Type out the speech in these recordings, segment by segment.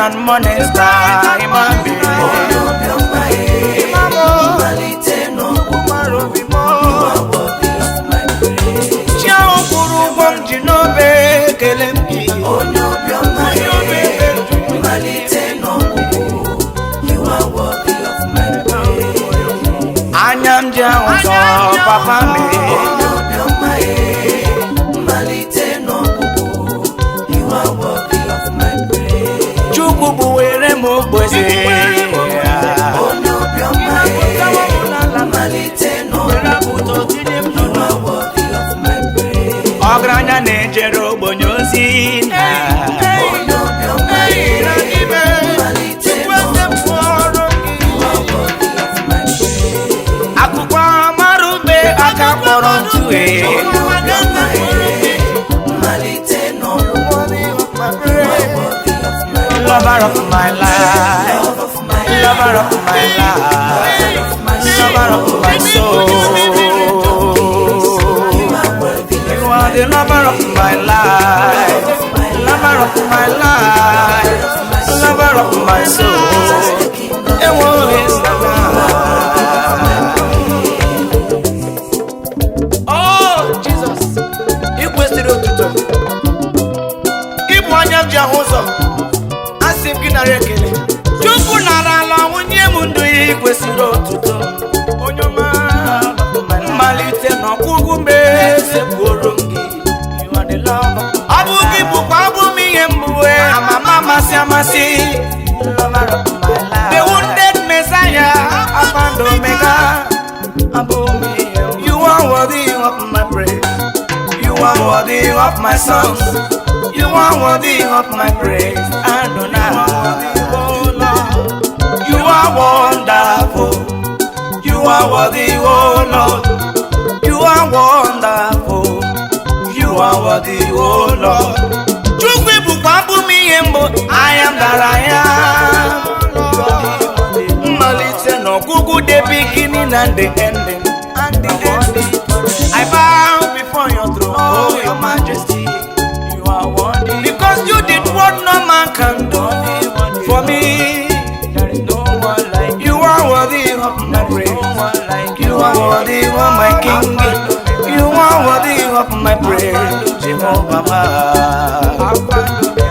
and morning star. Imam Anyam Jao, Papa me. You are worthy of my praise. Chukubu weremo bweze. Ogranya nejero bonyozina. Akukwa marube akakorontuwe. Lover of my life, lover of my life, lover of my soul. You are the lover of my life, lover of my life, lover of my soul. Oh Jesus, you wasted it to Ibu anyam jahozo. Chukwu nara ala nwunye m ndụ ya kwesịrị otuto onyoma mmalite n'ọgwụgwụ meze kwuru gị ọ bụ gị bụkwa abụ m ihe mgbuwe amama amasị amasị the wounded Messiah Alpha and Omega abụ m ihe you are worthy of my praise you are worthy of my songs you are worthy of my praise Adonai. You are wonderful. You are worthy, oh Lord. You are wonderful. You are worthy, oh Lord. Chukwu bukwabu mi yembo. I am that I am. Malite no gugu the beginning and the ending. I bow before your throne, oh your majesty. You are worthy because you did what no man can do for me. You are worthy of my king. You are worthy of my praise, Jehovah.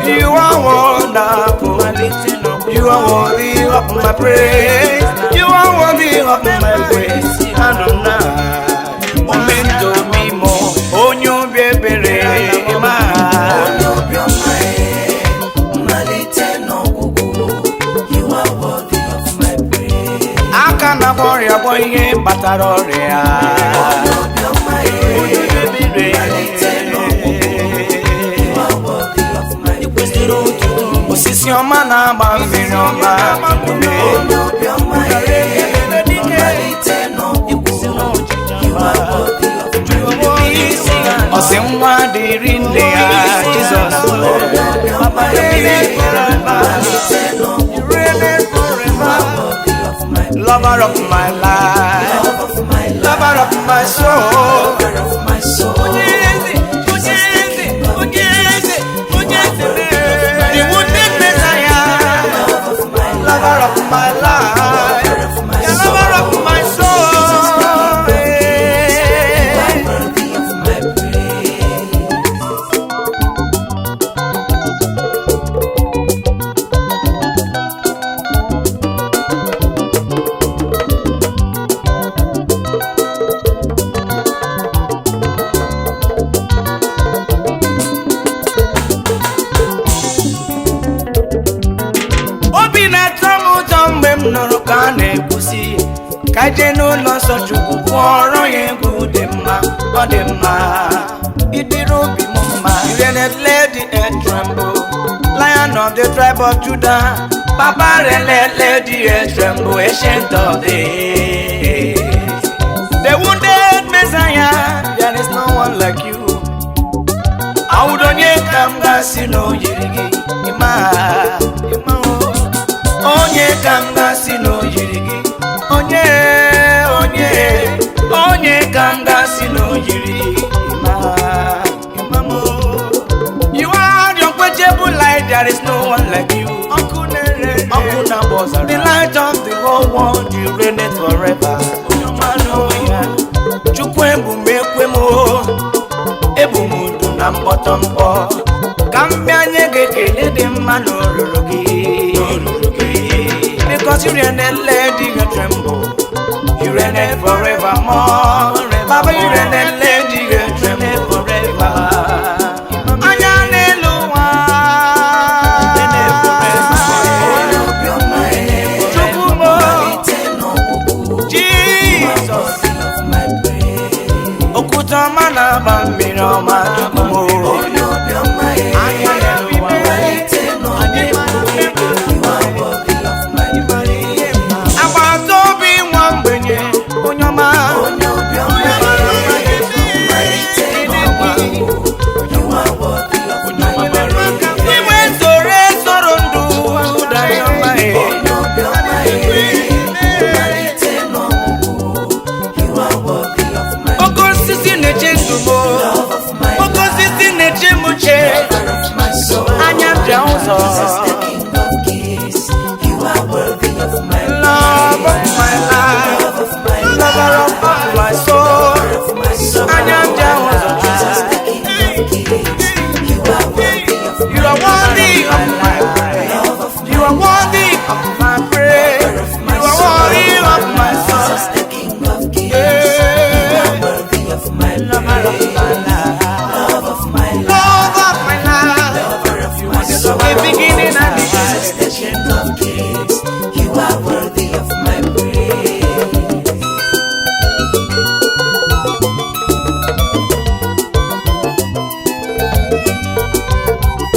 You are wonderful. You are worthy of my praise. You are worthy of my praise. Adonai. Momento mimo, onyo bebere ma. Na boria boye bataroria osisi ọma na-agba mmiri ọma ọsị nwa dịrị nne ya Jizọs lover of my life, lover of my soul, the wounded Messiah, lover of my life, lover of my soul. Nụrụ ka a na-ekwusi ka je n'ụlọ nsọ Chukwu kwụọrọ ya egwu dị mma ọ dị mma ịdịrị obi m mma let the earth tremble Lion of the tribe of Judah Papa let the earth tremble Ancient of days the wounded Messiah there is no one like you awụdonye ka m gasị n'oyiri gị ịma onye ka m gasị n'oyiri gị onye ka m gasị n'oyiri you are the unquenchable light there is no one like you the light of the whole world, you reign it forever. Chukwu mekwemo, ebumudu na mpotompo. Kambia nyege kele di mano rurugi. Because you reign it, let you tremble. You reign it forevermore. Baba, you reign it, let you tremble forever. Mana bambino majukumo. Abazobi mwambenye onyoma. Iwe sore sorondu dayoma. The beginning and the end, the King of Kings.